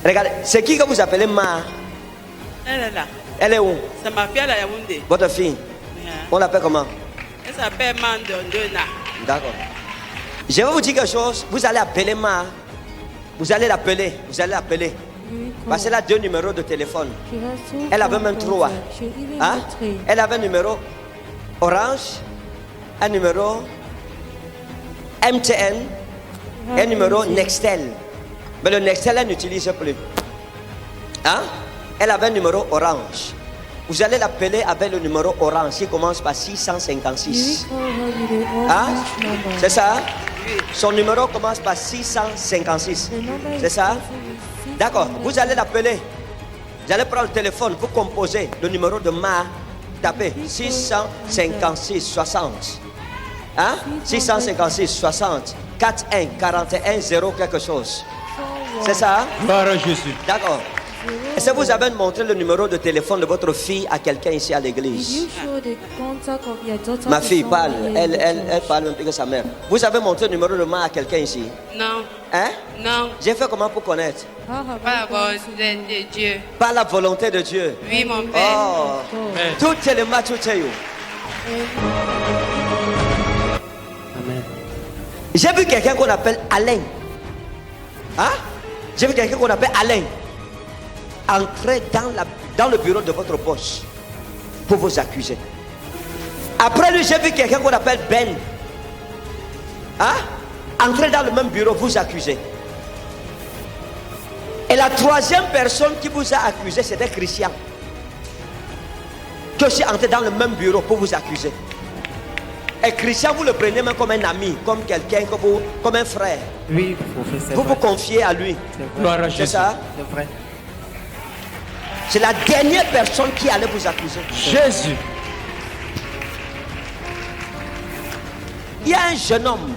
Regardez, c'est qui que vous appelez Ma? Elle est là. Elle est où? C'est ma fille à Yaoundé. Votre fille? Yeah. On l'appelle comment? Elle s'appelle Mandondona. D'accord. Je vais vous dire quelque chose. Vous allez appeler Ma. Vous allez l'appeler. Vous allez l'appeler. Parce qu'elle a 2 numéros de téléphone. Elle avait même 3. Hein? Elle avait un numéro Orange, un numéro MTN et un numéro Nextel. Mais le Nextel, elle n'utilise plus. Hein? Elle avait un numéro Orange. Vous allez l'appeler avec le numéro Orange qui commence par 656. Hein? C'est ça? Son numéro commence par 656. C'est ça? D'accord. Vous allez l'appeler. Vous allez prendre le téléphone pour composer le numéro de Ma. Tapez 656 60. Hein? 656 60 41 41 0 quelque chose. C'est ça? Gloire à Jésus. D'accord. Est-ce que vous avez montré le numéro de téléphone de votre fille à quelqu'un ici à l'église? Ma fille parle, elle parle même plus que sa mère. Vous avez montré le numéro de Ma à quelqu'un ici? Non. Hein? Non. J'ai fait comment pour connaître? Par la volonté de Dieu. Par la volonté de Dieu. Oui, mon père. Oh. Tout est le match, tout est où? Amen. J'ai vu quelqu'un qu'on appelle Alain. Hein? J'ai vu quelqu'un qu'on appelle Alain entrer dans le bureau de votre boss pour vous accuser. Après lui, j'ai vu quelqu'un qu'on appelle Ben. Hein? Entrer dans le même bureau, vous accuser. Et la 3e personne qui vous a accusé, c'était Christian. Qui aussi entré dans le même bureau pour vous accuser. Et Christian, vous le prenez même comme un ami, comme quelqu'un, comme un frère. Oui, professeur. Vous vous confiez à lui. Gloire à C'est Jésus. ça? C'est vrai. C'est la dernière personne qui allait vous accuser. Jésus. Il y a un jeune homme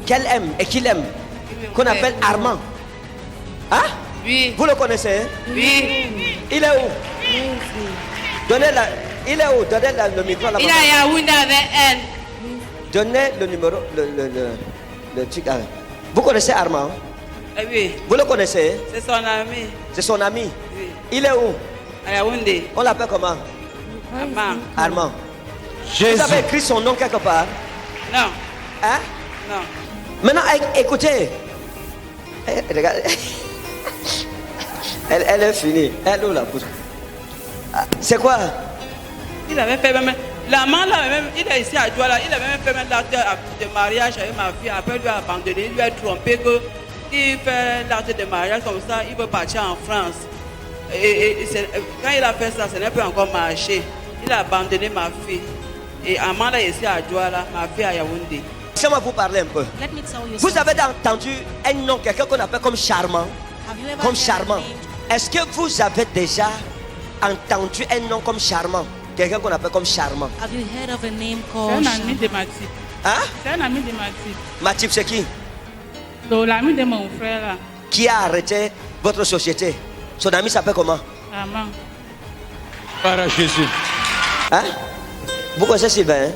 qu'elle aime et qu'il aime, qu'on appelle Armand. Hein? Oui. Vous le connaissez? Oui. Il est où? Il est où? Donnez le micro là-bas. Il a Yaoundé avec elle. Donnez le numéro, le truc. Vous connaissez Armand? Oui. Vous le connaissez? C'est son ami. C'est son ami. Oui. Il est où? À Yaoundé. On l'appelle comment? Maman. Armand. Jésus. Vous avez écrit son nom quelque part? Non. Hein? Non. Maintenant, écoutez. Regardez. Elle est finie. Elle ouvre la bouche. C'est quoi? Il avait fait même. L'amant là, même, il est ici à Douala. Il avait même fait même l'acte de mariage avec ma fille. Après, il lui a abandonné. Il lui a trompé que il fait l'acte de mariage comme ça, il veut partir en France. Quand il a fait ça, ça n'a pas encore marché. Il a abandonné ma fille. Et Amanda est ici à Douala, ma fille à Yaoundé. Laissez-moi vous parler un peu. Vous avez entendu un nom, quelqu'un qu'on appelle comme charmant? Comme charmant. Est-ce que vous avez déjà entendu un nom comme charmant? Quelqu'un qu'on appelle comme charmant. Have you heard of a name C'est called un ami de Maxime. Hein? C'est un ami de Maxime. Matip, c'est qui? Donc l'ami de mon frère là. Qui a arrêté votre société? Son ami s'appelle comment? Maman. Gloire à Jésus. Hein? Vous connaissez Sylvain? Hein?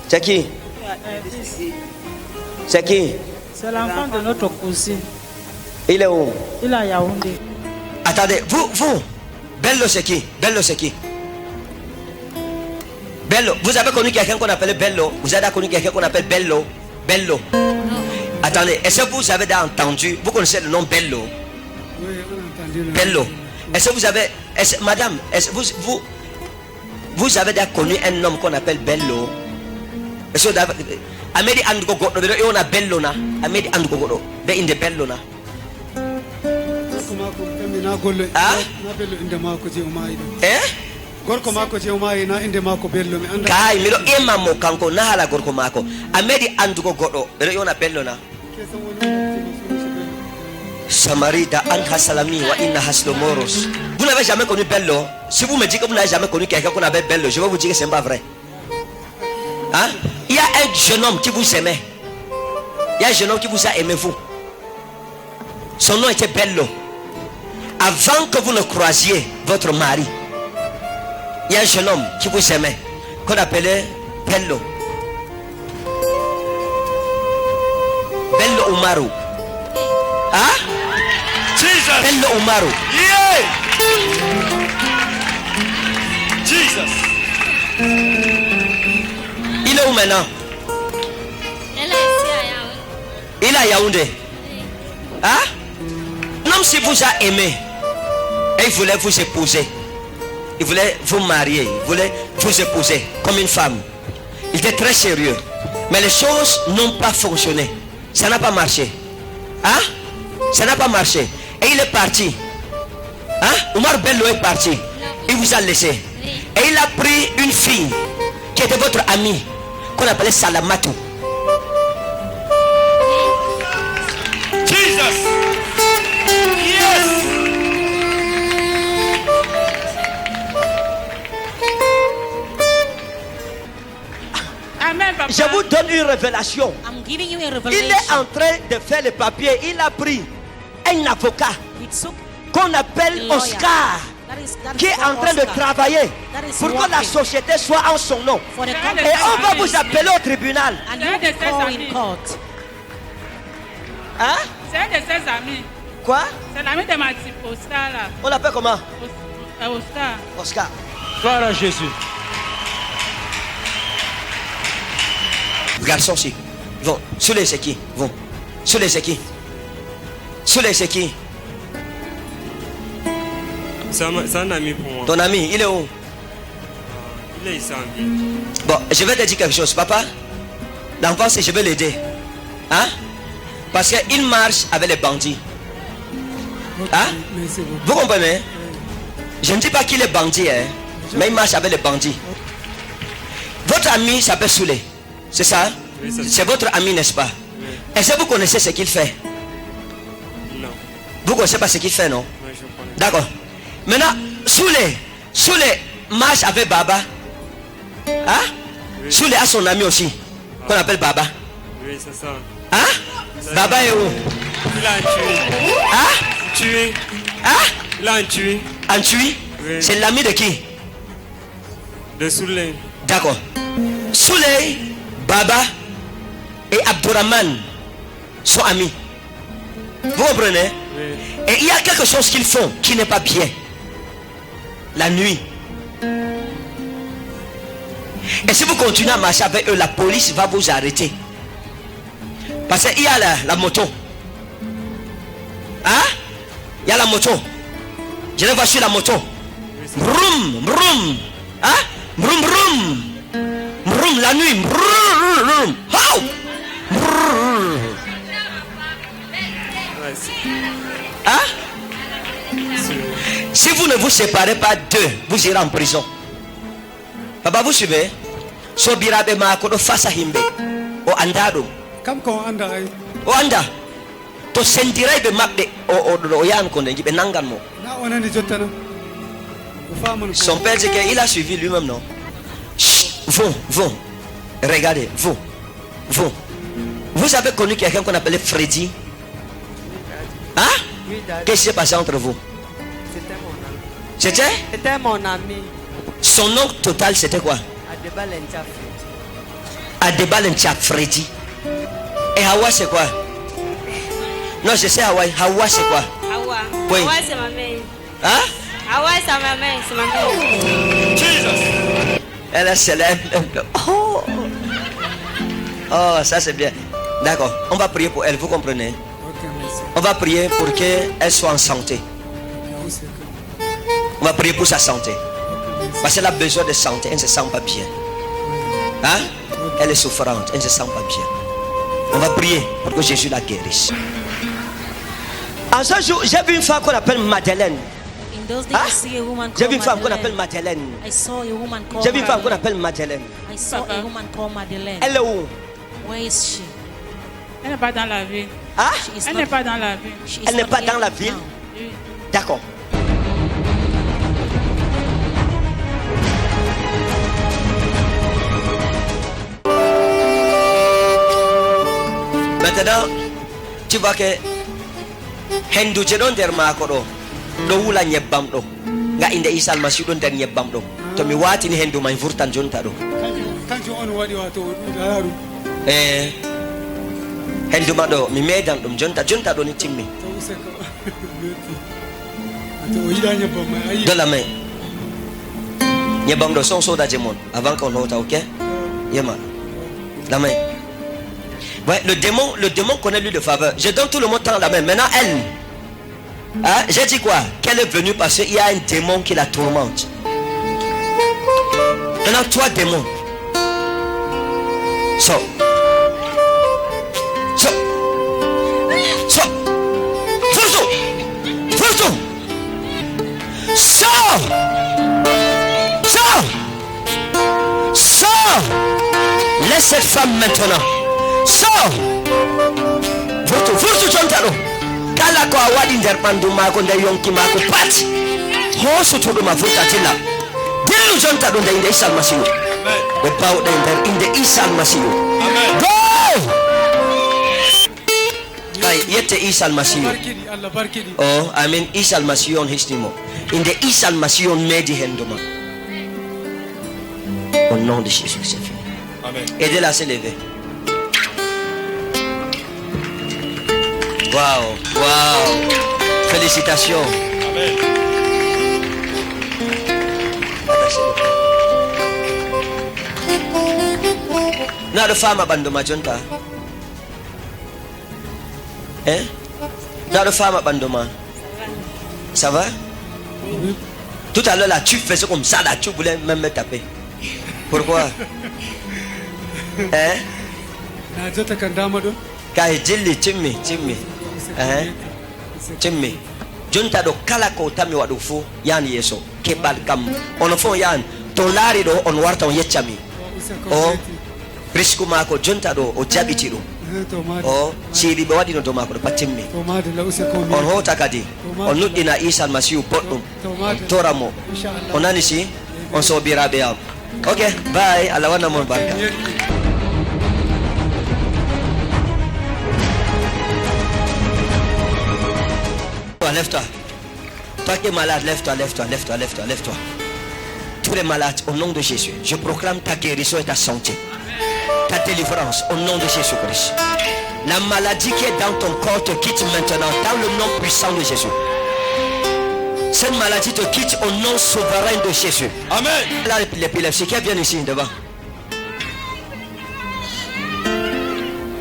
C'est qui? C'est qui? C'est l'enfant de notre cousine. Il est où? Il est à Yaoundé. Attendez, vous, Bello c'est qui? Bello c'est qui? Bello, vous avez connu quelqu'un qu'on appelle Bello? Vous avez connu quelqu'un qu'on appelle Bello? Bello. Attendez, est-ce que vous avez entendu? Vous connaissez le nom Bello? Oui, on a entendu. Bello. Est-ce que vous avez, madame, est-ce que vous avez déjà connu un homme qu'on appelle Bello? Est-ce que vous avez, Amedi Andgo Godo, on a Bello na, Amedi Andgo Godo, be in the Bello na. Ah? Eh? Gorko mako je umayi na inde mako bello mi anda. Kai miɗo imamo kanko na hala gorko mako amedi andugo goɗɗo ɓeɗo yona bello na Samarita an hasalami wa inna haslomoros. Vous n'avez jamais connu Bello? Si vous me dites que vous n'avez jamais connu quelqu'un qu'on appelle Bello, je vais vous dire que c'est pas vrai. Hein? Il y a un jeune homme qui vous aimait. Il y a un jeune homme qui vous a aimé vous. Son nom était Bello. Avant que vous ne croisiez votre mari, il y a un jeune homme qui vous aimait, qu'on appelait Bello. Bello Umaru. Hein? Jesus. Bello Umaru. Yeah. Jesus. Il est où maintenant? Elle est ici à Yaoundé. Il est à Yaoundé. Hein? Même si vous a aimé et il voulait vous épouser, il voulait vous marier, il voulait vous épouser comme une femme. Il était très sérieux. Mais les choses n'ont pas fonctionné. Ça n'a pas marché. Hein? Ça n'a pas marché. Et il est parti. Hein? Omar Bello est parti. Il vous a laissé. Et il a pris une fille qui était votre amie, qu'on appelait Salamatou. Jesus. Yes. Amen, papa. Je vous donne une révélation. I'm giving you a Il revelation. est en train de faire les papiers. Il a pris un avocat He took qu'on appelle lawyer. Oscar, that qui est en train de Oscar, travailler That is pour que la working. société soit en son nom. for the Et company. on va vous appeler au tribunal. And C'est you un de will ses call amis. in court. Hein? C'est un de ses amis. Quoi? C'est l'ami de ma type Oscar là. On l'appelle comment? Oscar. Oscar. Gloire à Jésus. Garçons-ci. Vont. Sous les c'est qui? Vont. Sous les c'est qui? Sous les c'est qui? C'est un ami pour moi. Ton ami, il est où? Il est ici en ville. Bon, je vais te dire quelque chose, papa. L'enfant, c'est je vais l'aider. Hein? Parce qu'il marche avec les bandits. Hein? Merci beaucoup. Vous comprenez? Je ne dis pas qu'il est bandit, hein, mais il marche avec les bandits. Votre ami s'appelle Soulé. C'est ça? Oui, c'est ça. C'est votre ami, n'est-ce pas? Oui. Est-ce que vous connaissez ce qu'il fait? Non. Vous ne connaissez pas ce qu'il fait, non? Moi, je connais. D'accord. Maintenant, Soulé marche avec Baba. Hein? Oui. Soulé a son ami aussi, qu'on appelle Baba. Oui, c'est ça. Hein? Baba est où? Il a tué. Hein? Tué. Hein? Il a tué. Antui? Oui. C'est l'ami de qui? De Souley. D'accord. Souley, Baba et Abdourahman sont amis. Vous comprenez? Oui. Et il y a quelque chose qu'ils font qui n'est pas bien. La nuit. Et si vous continuez à marcher avec eux, la police va vous arrêter. Parce qu'il y a la moto. Hein? Il y a la moto. Je les vois sur la moto. Vroom, vroom. Hein? Vroom, vroom. Vroom, la nuit. Vroom, vroom. How? Vroom. Ouais, Hein? Si vous ne vous séparez pas d'eux, vous irez en prison. Papa, vous suivez? Sobirabe makodo fasa himbe. O andado. Kam ko anda ay O anda. To sentirai be mabbe o yan ko ngi be nangan mo. na onani jottana ko famul ko Son père dit qu'il a suivi lui-même, non? Chut, vous. Regardez, vous. Vous avez connu quelqu'un qu'on appelait Freddy? Hein? Qu'est-ce qui s'est passé entre vous? C'était mon ami. C'était? C'était mon ami. Son nom total, c'était quoi? Adeba Lenchafri. Adebal Nchak Freddy. Et Hawa, c'est quoi? Non, je sais Hawa. Hawa, c'est quoi? Awa. Oui. Awa, c'est ma mère. Hein? Awa, c'est ma mère. C'est ma mère. Jesus. Elle est célèbre. Oh, ça c'est bien. D'accord. On va prier pour elle, vous comprenez? ok merci On va prier pour qu'elle soit en santé. aussi que On va prier pour sa santé. Parce qu'elle a besoin de santé, elle ne se sent pas bien. Hein? Elle est souffrante, elle ne se sent pas bien. On va prier pour que Jésus la guérisse. En ce jour, j'ai vu une femme qu'on appelle Madeleine. In those days, Hein? I see a woman J'ai called vu une femme qu'on appelle Madeleine. Madeleine. I saw a woman called J'ai vu une femme qu'on Madeleine. appelle Madeleine. I saw a woman called Madeleine. Elle est où? Where is she? Elle n'est pas dans la ville. Hein? She is Elle not- n'est pas dans la ville. she is Elle n'est not pas here dans la now. ville? Oui. D'accord. Maintenant, tu vois que Hindu jedon der mako do wula nyebbam do nga inde Isa almasihu don der nyebbam do to mi watini hendu man vurtan jonta do kanko on waɗi wato o ɗuɗa ɗum hendu ma do mi medan dum jonta do ni timmi to Donne la main. Il y a de son saut d'Adjemon avant qu'on ôte, ok? Yema. La main. Ouais, le démon connaît lui de faveur. Je donne tout le monde dans la main. Maintenant, elle. Hein? J'ai dit quoi? Qu'elle est venue parce qu'il y a un démon qui la tourmente. Maintenant, toi, démon. Sors. Sors. Sors. Sors. Sors. Sors. Sors. Sors. Laisse cette femme maintenant. Sors. Furtu chontalo. Kala ko awadi nder bandu mako nda yonki mako pat. Hoso to dum afuta tilla. Dillu jonta do inde Isa Almasihu. Be bawde nder inde Isa Almasihu. Amen. Go! Kay yette Isa Almasihu. Oh, amen. Isa Almasihu on histimo. Inde Isa Almasihu medi hendoma. Au nom de Jésus, c'est fini. Amen. Aidez-la à se lever. Wow, wow. Félicitations. Amen. Na de femme abando majonta. Hein? Na de femme abando ma. Ça va? Tout à l'heure là, tu faisais comme ça là, tu voulais même me taper. Pourquoi? Hein? Kai jilli timmi. Hein? Timmi. Junta do kala ko tami wadu fu yan yeso kebal kam on fo yan to lari do on warta on yeccami o risku mako junta do o jabiti do o siri be wadi no do mako do patimmi on hota kadi on nuddina Isa Almasihu boddum toramo on anisi on so birabe am. Okay, bye. Allah wana mon barka. Lève-toi. Toi qui es malade, lève-toi. Tous les malades, au nom de Jésus, je proclame ta guérison et ta santé. Ta délivrance, au nom de Jésus-Christ. La maladie qui est dans ton corps te quitte maintenant, dans le nom puissant de Jésus. Cette maladie te quitte au nom souverain de Jésus. Amen. Là, l'épilepsie, qui vient ici devant?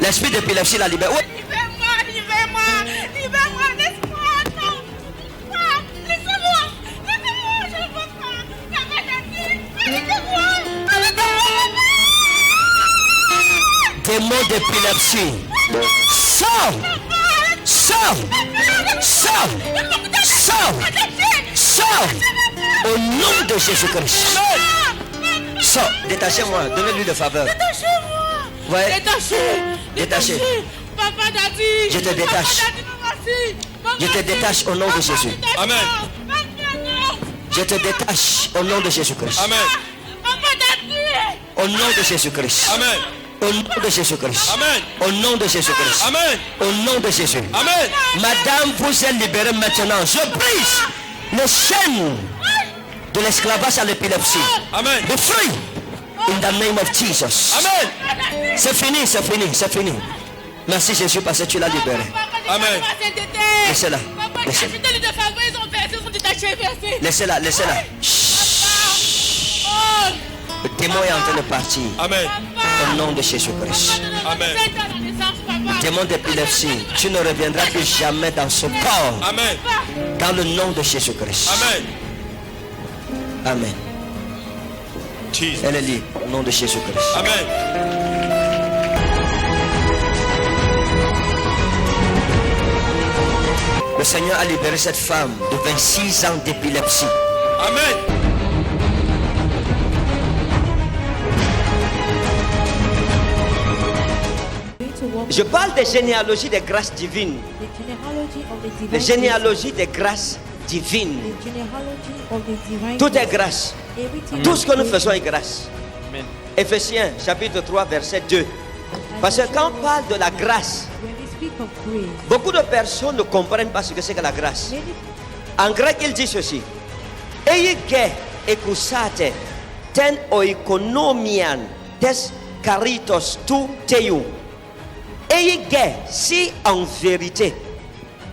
L'esprit d'épilepsie la libère. Ouais. Démon d'épilepsie, sors au nom de Jésus-Christ. Sors, détachez-moi, donnez-lui de faveur. Détachez-moi. Ouais. Détachez. Papa t'a dit. Je te détache. Je te détache au nom de Jésus. Amen. Je te détache au nom de Jésus-Christ. Amen. Papa t'a dit. Au nom de Jésus-Christ. Amen. Au nom de Jésus-Christ. Amen. Au nom de Jésus-Christ. Amen. Au nom de Jésus. Amen. Madame, vous êtes libérée maintenant. Je brise les chaînes de l'esclavage à l'épilepsie. Amen. The free in the name of Jesus. Amen. C'est fini. Merci Jésus parce que tu l'as libéré. Amen. Laissez-la. Laissez-la. Chut. Le démon est en train de partir. Amen. Au nom de Jésus-Christ. Amen. Le démon d'épilepsie, tu ne reviendras plus jamais dans ce corps. Amen. Dans le nom de Jésus-Christ. Amen. Amen. Jesus. Elle est libre au nom de Jésus-Christ. Amen. Le Seigneur a libéré cette femme de 26 ans d'épilepsie. Amen. Je parle des généalogies des grâces divines. Les généalogies des grâces divines. Tout est grâce. Tout ce que nous faisons est grâce. Éphésiens chapitre 3 verset 2. Parce que quand on parle de la grâce, beaucoup de personnes ne comprennent pas ce que c'est que la grâce. En grec, il dit ceci. Eige ekusate ten oikonomian tes caritos tu teiu. Eige, si en vérité,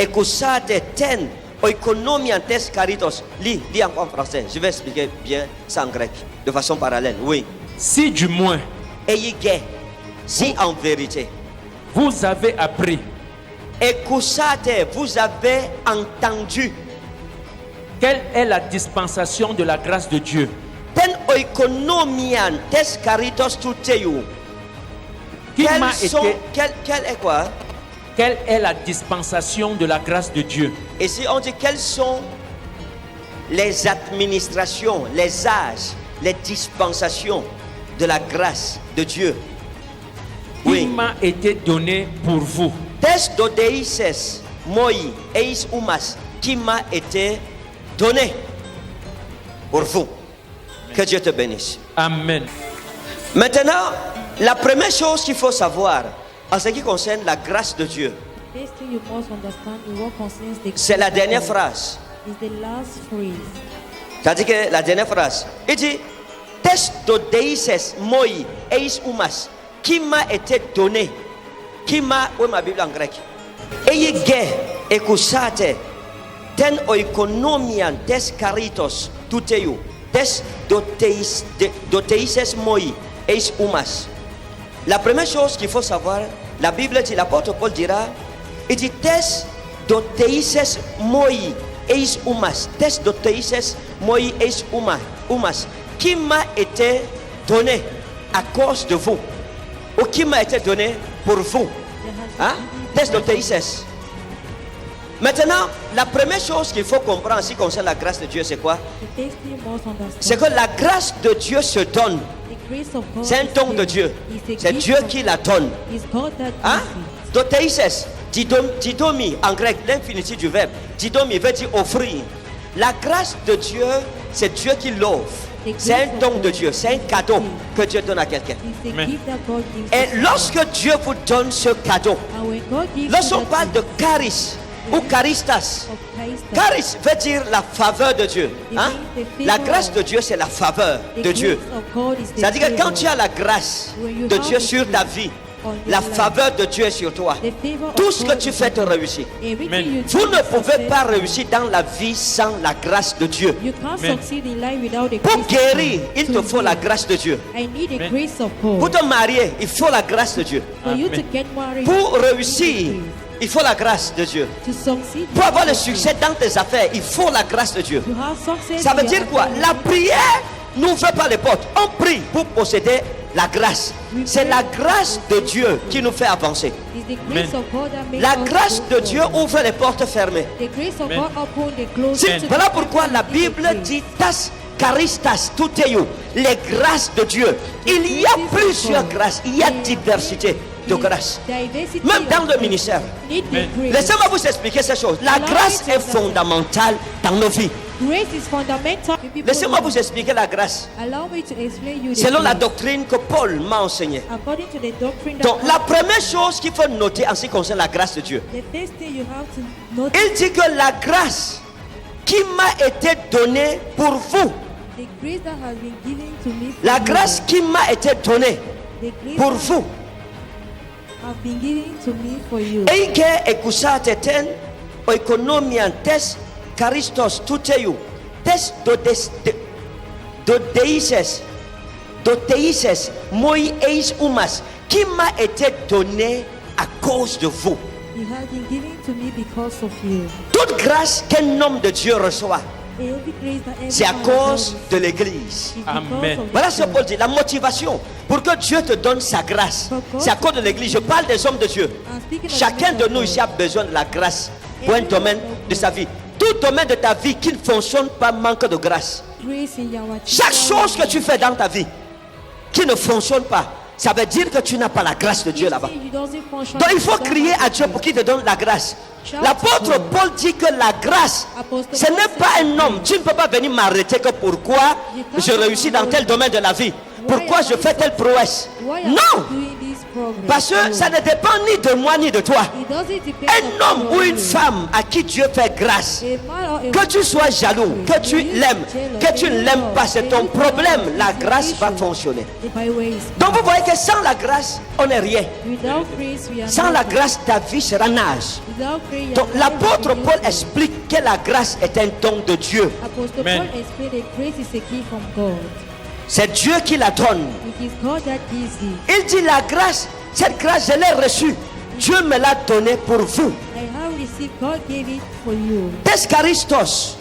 ecusate ten oikonomiantes caritos. Lis encore en français. Je vais expliquer bien ça en grec, de façon parallèle. Oui. Si du moins Ayez gai, si en vérité. vous avez appris Ecusate, vous avez entendu. quelle est la dispensation de la grâce de Dieu, Ten oikonomiantes caritos tuteiou. qui m'a été, Quelle est quoi? quelle est la dispensation de la grâce de Dieu, Et si on dit quelles sont les administrations, les âges, les dispensations de la grâce de Dieu? qui Oui. m'a été donné pour vous. Tes dodeises moi eis umas qui m'a été donné pour vous. Que Dieu te bénisse. Amen. Maintenant, la première chose qu'il faut savoir en ce qui concerne la grâce de Dieu, This thing you must understand in what concerns the c'est la grace of dernière God phrase. is the last phrase. C'est-à-dire que la dernière phrase, il dit Tes dodeises moi eis umas qui m'a été donné. Qui m'a, oui ma Bible en grec. Ayez gai, ecusate, ten oikonomian tes caritos tuteiou. Tes doteises moi eis umas. La première chose qu'il faut savoir, la Bible dit, l'apôtre Paul dira, il dit tes doteises moi eis umas. Tes doteises moi eis umas. Qui m'a été donné à cause de vous. Ou qui m'a été donné pour vous. Hein? Tes doteises. Maintenant, la première chose qu'il faut comprendre en ce qui concerne la grâce de Dieu, c'est quoi? The thing you must understand. C'est que la grâce de Dieu se donne. The grace of God C'est un is don de given. Dieu. It's a C'est gift Dieu of qui la donne. It's God that Hein? gives Doteises, didomi en grec, l'infinitif du verbe. Didomi veut dire offrir. La grâce de Dieu, c'est Dieu qui l'offre. C'est un don de Dieu, c'est un cadeau que Dieu donne à quelqu'un. it. It's a Amen. gift that God gives. Et lorsque Dieu vous donne ce cadeau, And when God gives lorsqu'on you parle that de charis ou charistas, of Christ, charis veut dire la faveur de Dieu. Hein? La grâce de Dieu, c'est la faveur the de Dieu. grace of God is the C'est-à-dire que quand favor. tu as la grâce de Dieu sur ta vie, la faveur de Dieu est sur toi. The favor of Tout ce que God tu is fais te upon you. réussit. Everything Amen. you Vous do ne is pouvez pas successful. réussir dans la vie sans la grâce de Dieu. You can't Amen. succeed in life without the Pour grace of guérir, God. il te To faut la heal, grâce de Dieu. I need the Amen. grace of Pour God. te marier, il faut la grâce de Dieu. For you to Amen. get married, Pour you need réussir, the grace. il faut la grâce de Dieu. To succeed, Pour you avoir le need the succès dans tes affaires, il faut la grâce de Dieu. grace. To have success Ça in veut your dire quoi? affairs, La prière n'ouvre pas les portes. On prie pour posséder la grâce. C'est la grâce de Dieu qui nous fait avancer. is the grace of God that makes La us grâce go de Dieu forward. ouvre les portes fermées. The grace of Amen. God upon the closed Si- to Voilà the pourquoi la people is the Bible grace. dit tas charistas tuteiou, les grâces de Dieu. Il y a plusieurs grâces, il y a diversité de grâces. Diversity Même dans of le grace. ministère. Need the Amen. grace. Laissez-moi vous expliquer ces choses. La grâce est fondamentale dans nos vies. Grace is fundamental. People Laissez-moi know. vous expliquer la grâce Allow me to explain you the selon la grace. doctrine que Paul m'a enseignée. According to the doctrine that Donc, God- la première chose qu'il faut noter en ce qui concerne la grâce de Dieu, the first thing you have to notice, il dit que la grâce qui m'a été donnée pour vous, the grace that has been given to me for la you, grâce qui m'a été donnée the grace pour that vous, have been given to me for you. eike ekusate ten oikonomian tes charistos tuteiou, tes doteises moi eis umas, qui m'a été donné à cause de vous. It has been given to me because of you. Toute grâce qu'un homme de Dieu reçoit, Every grace that every c'est à man cause has de l'église. is because Amen. of the Voilà ce que church. Paul dit. La motivation pour que Dieu te donne sa grâce, c'est à cause de l'église. Je parle des hommes de Dieu. I'm speaking of Chacun the de men nous of ici God. a besoin de la grâce pour un domaine de sa vie. Tout domaine de ta vie qui ne fonctionne pas manque de grâce. Grace in your Chaque chose que tu fais dans ta vie qui ne fonctionne pas, ça veut dire que tu n'as pas la grâce de Dieu là-bas. Donc il faut crier à Dieu pour qu'il te donne la grâce. L'apôtre Paul dit que la grâce, ce n'est pas un homme. Tu ne peux pas venir m'arrêter que pourquoi je réussis dans tel domaine de la vie. Pourquoi je fais telle prouesse. Non! progress. Parce que ça ne dépend ni de moi ni de toi. It doesn't depend Un homme upon ou une you. femme à qui Dieu fait grâce, A man or a que tu sois woman jaloux, que tu l'aimes, que tu ne l'aimes pas, c'est ton problème. La grâce va fonctionner. The byway is Donc vous voyez que sans la grâce, on n'est rien. without grace we are Sans la nothing. grâce, ta vie sera nage. Without grace, Donc your life l'apôtre will be Paul useless. explique que la grâce est un don de Dieu. Apostle Amen. Paul explained that grace is a gift from God. C'est Dieu qui la donne. It is God that gives it. Il dit la grâce, cette grâce, je l'ai reçue. Dieu me l'a donnée pour vous. I have received, God gave it for you. Des charistos,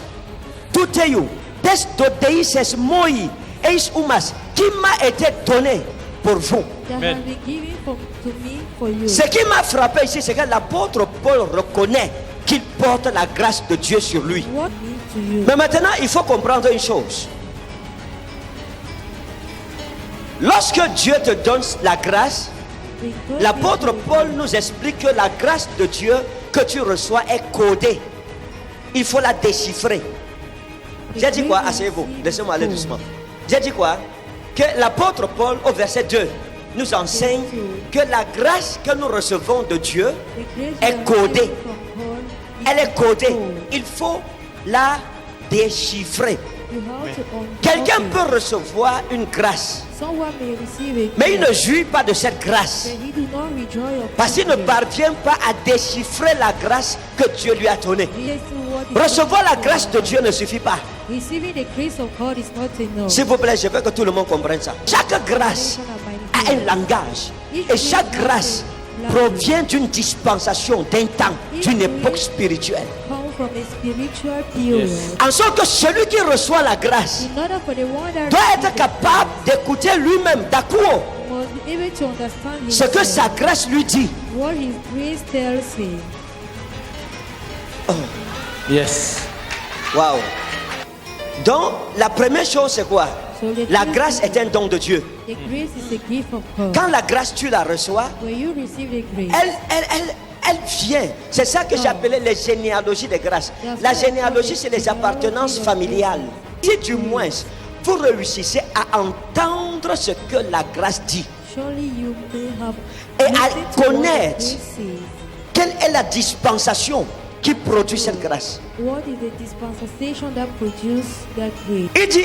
tout eu, des dodeises moi, eis umas, qui m'a été donné pour vous. That Amen. has been given to me for you. Ce qui m'a frappé ici, c'est que l'apôtre Paul reconnaît qu'il porte la grâce de Dieu sur lui. What means to you? Mais maintenant, il faut comprendre une chose. Lorsque Dieu te donne la grâce, Because l'apôtre Paul nous explique que la grâce de Dieu que tu reçois est codée. Il faut la déchiffrer. J'ai dit quoi? Asseyez-vous. Laissez-moi aller doucement. J'ai dit quoi? Que l'apôtre Paul, au verset 2, nous enseigne que la grâce que nous recevons de Dieu est codée. Elle est codée. Il faut la déchiffrer. Quelqu'un peut recevoir une grâce, mais il ne jouit pas de cette grâce parce qu'il ne parvient pas à déchiffrer la grâce que Dieu lui a donnée. Recevoir la grâce de Dieu ne suffit pas. S'il vous plaît, je veux que tout le monde comprenne ça. Chaque grâce a un langage et chaque grâce provient d'une dispensation, d'un temps, d'une époque spirituelle. En sorte que celui qui reçoit la grâce doit être capable d'écouter lui-même, d'accord, ce que sa grâce lui dit. Yes. Waouh. Donc, la première chose, c'est quoi? La grâce est un don de Dieu. Quand la grâce, tu la reçois, elle vient. C'est ça que j'appelais les généalogies de grâce. La généalogie, c'est les appartenances familiales. Si du moins, vous réussissez à entendre ce que la grâce dit et à connaître quelle est la dispensation qui produit cette grâce. Il dit,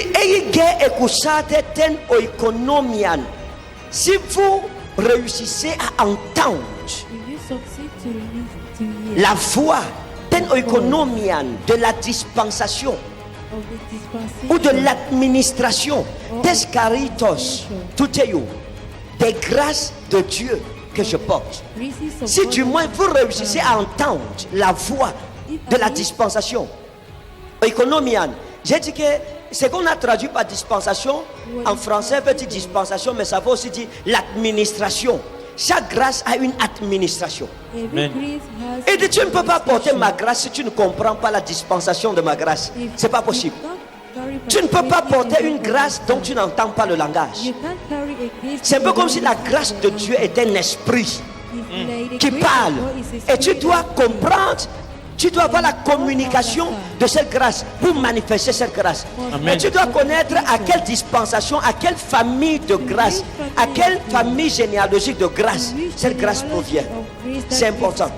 si vous réussissez à entendre la voix de la dispensation ou de l'administration des caritos, tout est des grâces de Dieu que je porte. Si du moins vous réussissez à entendre la voix de la dispensation, économian, j'ai dit que ce qu'on a traduit par dispensation en français veut dire dispensation, mais ça veut aussi dire l'administration. Chaque grâce a une administration. Et dit, tu ne peux pas porter ma grâce si tu ne comprends pas la dispensation de ma grâce. C'est pas possible. Tu ne peux pas porter une grâce dont tu n'entends pas le langage. C'est un peu comme si la grâce de Dieu est un esprit qui parle. Et tu dois comprendre, tu dois avoir la communication de cette grâce pour manifester cette grâce. Amen. Et tu dois connaître à quelle dispensation, à quelle famille de grâce, à quelle famille généalogique de grâce cette grâce provient. C'est important.